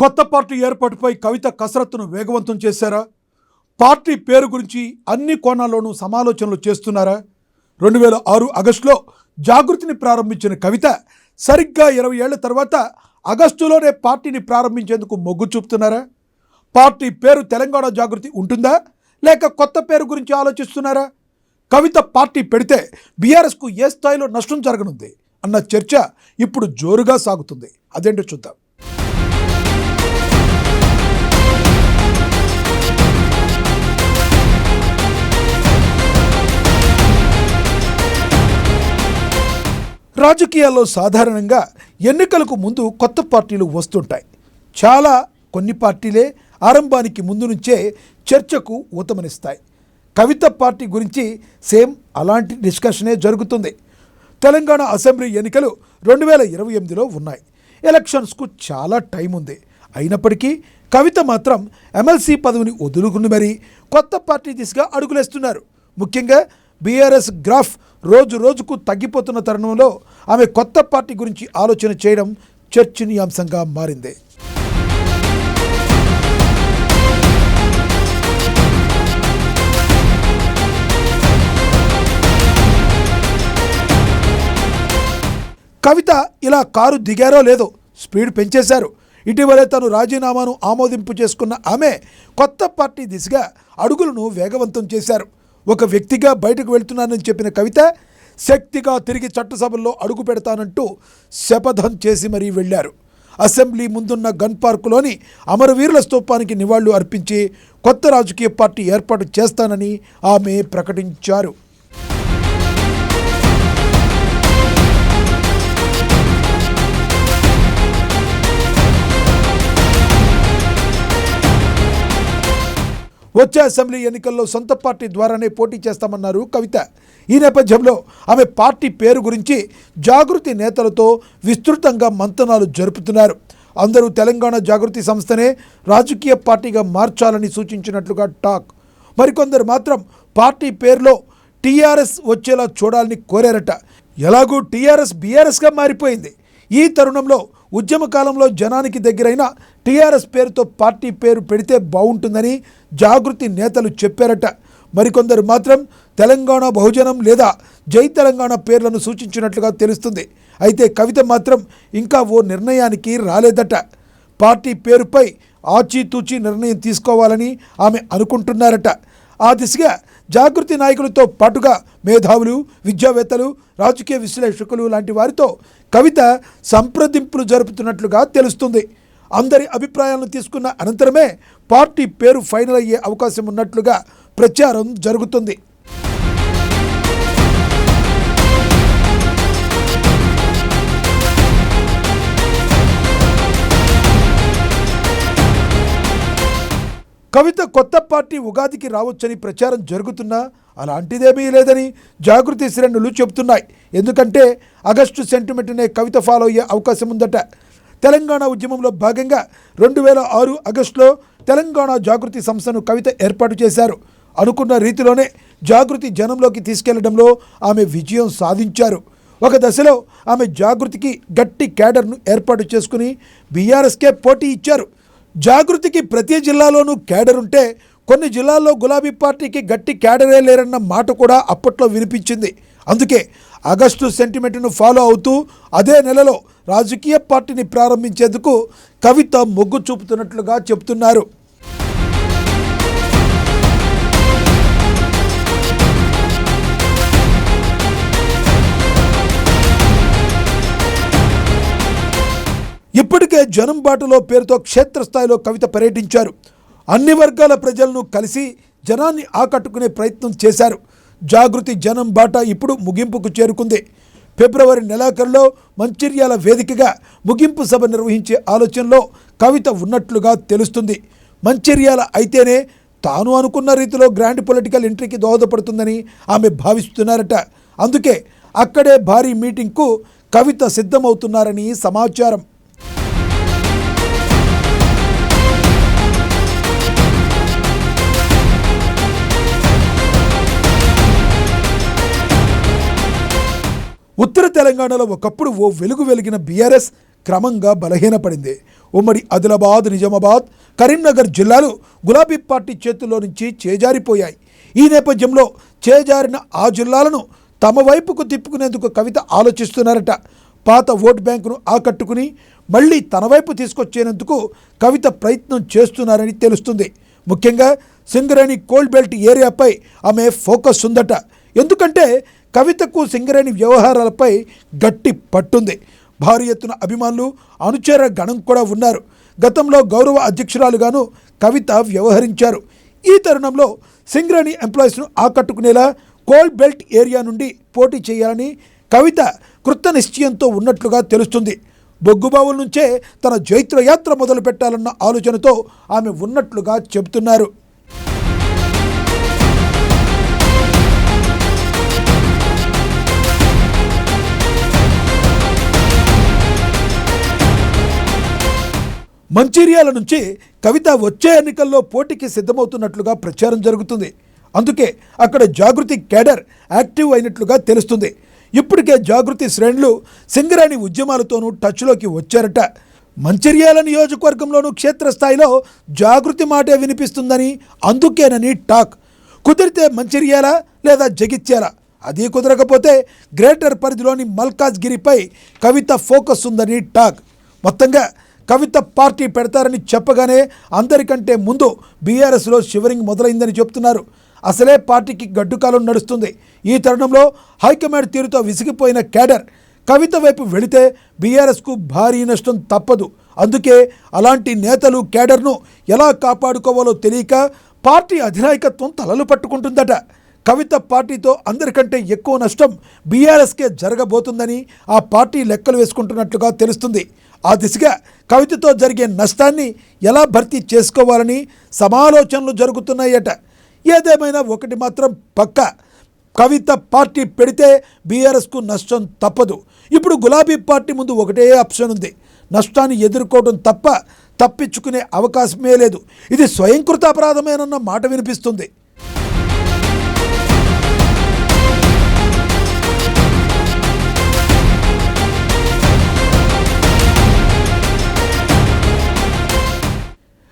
కొత్త పార్టీ ఏర్పాటుపై కవిత కసరత్తును వేగవంతం చేశారా? పార్టీ పేరు గురించి అన్ని కోణాల్లోనూ సమాలోచనలు చేస్తున్నారా? 2006 ఆగస్టులో జాగృతిని ప్రారంభించిన కవిత సరిగ్గా 20 ఏళ్ల తర్వాత ఆగస్టులోనే పార్టీని ప్రారంభించేందుకు మొగ్గు చూపుతున్నారా? పార్టీ పేరు తెలంగాణ జాగృతి ఉంటుందా, లేక కొత్త పేరు గురించి ఆలోచిస్తున్నారా? కవిత పార్టీ పెడితే బీఆర్ఎస్కు ఏ స్థాయిలో నష్టం జరగనుంది అన్న చర్చ ఇప్పుడు జోరుగా సాగుతుంది. అదేంటో చూద్దాం. రాజకీయాల్లో సాధారణంగా ఎన్నికలకు ముందు కొత్త పార్టీలు వస్తుంటాయి. కొన్ని పార్టీలే ఆరంభానికి ముందు నుంచే చర్చకు ఊతమనిస్తాయి. కవిత పార్టీ గురించి సేమ్ అలాంటి డిస్కషనే జరుగుతుంది. తెలంగాణ అసెంబ్లీ ఎన్నికలు 2028లో ఉన్నాయి. ఎలక్షన్స్కు చాలా టైం ఉంది. అయినప్పటికీ కవిత మాత్రం ఎమ్మెల్సీ పదవిని వదులుకుని మరీ కొత్త పార్టీ దిశగా అడుగులేస్తున్నారు. ముఖ్యంగా బీఆర్ఎస్ గ్రాఫ్ రోజు రోజుకు తగ్గిపోతున్న తరుణంలో ఆమె కొత్త పార్టీ గురించి ఆలోచన చేయడం చర్చనీయాంశంగా మారింది. కవిత ఇలా కారు దిగారో లేదో స్పీడ్ పెంచేశారు. ఇటీవలే తను రాజీనామాను ఆమోదింపు చేసుకున్న ఆమె కొత్త పార్టీ దిశగా అడుగులను వేగవంతం చేశారు. ఒక వ్యక్తిగా బయటకు వెళ్తున్నానని చెప్పిన కవిత శక్తిగా తిరిగి చట్టసభల్లో అడుగు పెడతానంటూ శపథం చేసి మరీ వెళ్లారు. అసెంబ్లీ ముందున్న గన్ పార్కులోని అమరవీరుల స్తూపానికి నివాళులు అర్పించి కొత్త రాజకీయ పార్టీ ఏర్పాటు చేస్తానని ఆమె ప్రకటించారు. వచ్చే అసెంబ్లీ ఎన్నికల్లో సొంత పార్టీ ద్వారానే పోటీ చేస్తామన్నారు కవిత. ఈ నేపథ్యంలో ఆమె పార్టీ పేరు గురించి జాగృతి నేతలతో విస్తృతంగా మంతనాలు జరుపుతున్నారు. అందరూ తెలంగాణ జాగృతి సంస్థనే రాజకీయ పార్టీగా మార్చాలని సూచించినట్లుగా టాక్. మరికొందరు మాత్రం పార్టీ పేరులో టీఆర్ఎస్ వచ్చేలా చూడాలని కోరారట. ఎలాగూ టీఆర్ఎస్ బీఆర్ఎస్గా మారిపోయింది. ఈ తరుణంలో ఉద్యమ కాలంలో జనానికి దగ్గరైన టీఆర్ఎస్ పేరుతో పార్టీ పేరు పెడితే బాగుంటుందని జాగృతి నేతలు చెప్పారట. మరికొందరు మాత్రం తెలంగాణ బహుజనం లేదా జై తెలంగాణ పేర్లను సూచించినట్లుగా తెలుస్తుంది. అయితే కవిత మాత్రం ఇంకా ఓ నిర్ణయానికి రాలేదట. పార్టీ పేరుపై ఆచితూచి నిర్ణయం తీసుకోవాలని ఆమె అనుకుంటున్నారట. ఆ దిశగా జాగృతి నాయకులతో పాటుగా మేధావులు, విద్యావేత్తలు, రాజకీయ విశ్లేషకులు లాంటి వారితో కవిత సంప్రదింపులు జరుపుతున్నట్లుగా తెలుస్తుంది. అందరి అభిప్రాయాలను తీసుకున్న అనంతరమే పార్టీ పేరు ఫైనల్ అయ్యే అవకాశం ఉన్నట్లుగా ప్రచారం జరుగుతుంది. కవిత కొత్త పార్టీ ఉగాదికి రావచ్చని ప్రచారం జరుగుతున్నా అలాంటిదేమీ లేదని జాగృతి శ్రేణులు చెబుతున్నాయి. ఎందుకంటే ఆగస్టు సెంటిమెంట్నే కవిత ఫాలో అయ్యే అవకాశం ఉందట. తెలంగాణ ఉద్యమంలో భాగంగా 2006 ఆగస్టులో తెలంగాణ జాగృతి సంస్థను కవిత ఏర్పాటు చేశారు. అనుకున్న రీతిలోనే జాగృతి జనంలోకి తీసుకెళ్లడంలో ఆమె విజయం సాధించారు. ఒక దశలో ఆమె జాగృతికి గట్టి క్యాడర్ను ఏర్పాటు చేసుకుని బీఆర్ఎస్కే పోటీ ఇచ్చారు. జాగృతికి ప్రతి జిల్లాలోనూ క్యాడర్ ఉంటే కొన్ని జిల్లాల్లో గులాబీ పార్టీకి గట్టి క్యాడరే లేరన్న మాట కూడా అప్పట్లో వినిపించింది. అందుకే ఆగస్టు సెంటిమెంట్ను ఫాలో అవుతూ అదే నెలలో రాజకీయ పార్టీని ప్రారంభించేందుకు కవిత మొగ్గు చూపుతున్నట్లుగా చెబుతున్నారు. ఇప్పటికే జనం బాటలో పేరుతో క్షేత్రస్థాయిలో కవిత పర్యటించారు. అన్ని వర్గాల ప్రజలను కలిసి జనాన్ని ఆకట్టుకునే ప్రయత్నం చేశారు. జాగృతి జనం బాట ఇప్పుడు ముగింపుకు చేరుకుంది. ఫిబ్రవరి నెలాఖరులో మంచిర్యాల వేదికగా ముగింపు సభ నిర్వహించే ఆలోచనలో కవిత ఉన్నట్లుగా తెలుస్తుంది. మంచిర్యాల అయితేనే తాను అనుకున్న రీతిలో గ్రాండ్ పొలిటికల్ ఎంట్రీకి దోహదపడుతుందని ఆమె భావిస్తున్నారట. అందుకే అక్కడే భారీ మీటింగ్కు కవిత సిద్ధమవుతున్నారని సమాచారం. ఉత్తర తెలంగాణలో ఒకప్పుడు ఓ వెలుగు వెలిగిన బీఆర్ఎస్ క్రమంగా బలహీనపడింది. ఉమ్మడి ఆదిలాబాద్, నిజామాబాద్, కరీంనగర్ జిల్లాలు గులాబీ పార్టీ చేతుల్లో నుంచి చేజారిపోయాయి. ఈ నేపథ్యంలో చేజారిన ఆ జిల్లాలను తమ వైపుకు తిప్పుకునేందుకు కవిత ఆలోచిస్తున్నారట. పాత ఓటు బ్యాంకును ఆకట్టుకుని మళ్ళీ తన వైపు తీసుకొచ్చేందుకు కవిత ప్రయత్నం చేస్తున్నారని తెలుస్తుంది. ముఖ్యంగా సింగరేణి కోల్డ్ బెల్ట్ ఏరియాపై ఆమె ఫోకస్ ఉందట. ఎందుకంటే కవితకు సింగరేణి వ్యవహారాలపై గట్టి పట్టుంది. భారీ ఎత్తున అభిమానులు, అనుచర గణం కూడా ఉన్నారు. గతంలో గౌరవ అధ్యక్షురాలుగాను కవిత వ్యవహరించారు. ఈ తరుణంలో సింగరేణి ఎంప్లాయీస్ను ఆకట్టుకునేలా కోల్డ్ బెల్ట్ ఏరియా నుండి పోటీ చేయాలని కవిత కృత నిశ్చయంతో ఉన్నట్లుగా తెలుస్తుంది. బొగ్గుబావుల నుంచే తన జైత్రయాత్ర మొదలు పెట్టాలన్న ఆలోచనతో ఆమె ఉన్నట్లుగా చెబుతున్నారు. మంచిర్యాల నుంచి కవిత వచ్చే ఎన్నికల్లో పోటీకి సిద్ధమవుతున్నట్లుగా ప్రచారం జరుగుతుంది. అందుకే అక్కడ జాగృతి కేడర్ యాక్టివ్ అయినట్లుగా తెలుస్తుంది. ఇప్పటికే జాగృతి శ్రేణులు సింగరేణి ఉద్యమాలతోనూ టచ్లోకి వచ్చారట. మంచిర్యాల నియోజకవర్గంలోనూ క్షేత్రస్థాయిలో జాగృతి మాటే వినిపిస్తుందని, అందుకేనని టాక్. కుదిరితే మంచిర్యాల లేదా జగిత్యాల, అది కుదరకపోతే గ్రేటర్ పరిధిలోని మల్కాజ్గిరిపై కవిత ఫోకస్ ఉందని టాక్. మొత్తంగా కవిత పార్టీ పెడతారని చెప్పగానే అందరికంటే ముందు బీఆర్ఎస్లో షివరింగ్ మొదలైందని చెప్తున్నారు. అసలే పార్టీకి గడ్డుకాలం నడుస్తుంది. ఈ తరుణంలో హైకమాండ్ తీరుతో విసిగిపోయిన కేడర్ కవిత వైపు వెళితే బీఆర్ఎస్కు భారీ నష్టం తప్పదు. అందుకే అలాంటి నేతలు కేడర్ను ఎలా కాపాడుకోవాలో తెలియక పార్టీ అధినాయకత్వం తలలు పట్టుకుంటుందట. కవిత పార్టీతో అందరికంటే ఎక్కువ నష్టం బీఆర్ఎస్కే జరగబోతుందని ఆ పార్టీ లెక్కలు వేసుకుంటున్నట్లుగా తెలుస్తుంది. ఆ దిశగా కవితతో జరిగే నష్టాన్ని ఎలా భర్తీ చేసుకోవాలని సమాలోచనలు జరుగుతున్నాయట. ఏదేమైనా ఒకటి మాత్రం పక్కా, కవిత పార్టీ పెడితే బీఆర్ఎస్కు నష్టం తప్పదు. ఇప్పుడు గులాబీ పార్టీ ముందు ఒకటే ఆప్షన్ ఉంది, నష్టాన్ని ఎదుర్కోవడం తప్ప తప్పించుకునే అవకాశమే లేదు. ఇది స్వయంకృత అపరాధమేనన్న మాట వినిపిస్తుంది.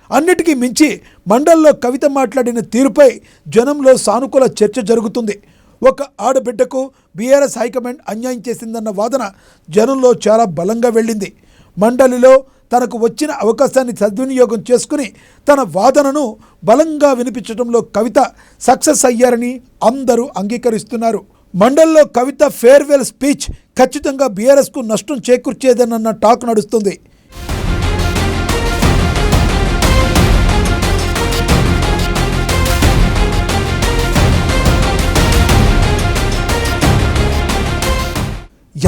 అన్నిటికీ మించి మండల్లో కవిత మాట్లాడిన తీరుపై జనంలో సానుకూల చర్చ జరుగుతుంది. ఒక ఆడబిడ్డకు బీఆర్ఎస్ హైకమాండ్ అన్యాయం చేసిందన్న వాదన జనంలో చాలా బలంగా వెళ్ళింది. మండలిలో తనకు వచ్చిన అవకాశాన్ని సద్వినియోగం చేసుకుని తన వాదనను బలంగా వినిపించడంలో కవిత సక్సెస్ అయ్యారని అందరూ అంగీకరిస్తున్నారు. మండల్లో కవిత ఫేర్వెల్ స్పీచ్ ఖచ్చితంగా బీఆర్ఎస్కు నష్టం చేకూర్చేదన్న టాక్ నడుస్తుంది.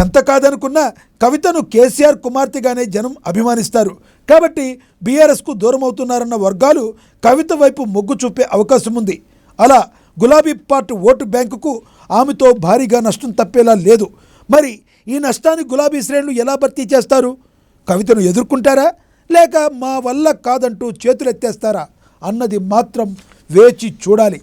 ఎంత కాదనుకున్నా కవితను కేసీఆర్ కుమార్తెగానే జనం అభిమానిస్తారు. కాబట్టి బీఆర్ఎస్కు దూరం అవుతున్నారన్న వర్గాలు కవిత వైపు మొగ్గు చూపే అవకాశం ఉంది. అలా గులాబీ పార్టీ ఓటు బ్యాంకుకు ఆమెతో భారీగా నష్టం తప్పేలా లేదు. మరి ఈ నష్టాన్ని గులాబీ శ్రేణులు ఎలా భర్తీ చేస్తారు? కవితను ఎదుర్కొంటారా లేక మా వల్ల కాదంటూ చేతులెత్తేస్తారా అన్నది మాత్రం వేచి చూడాలి.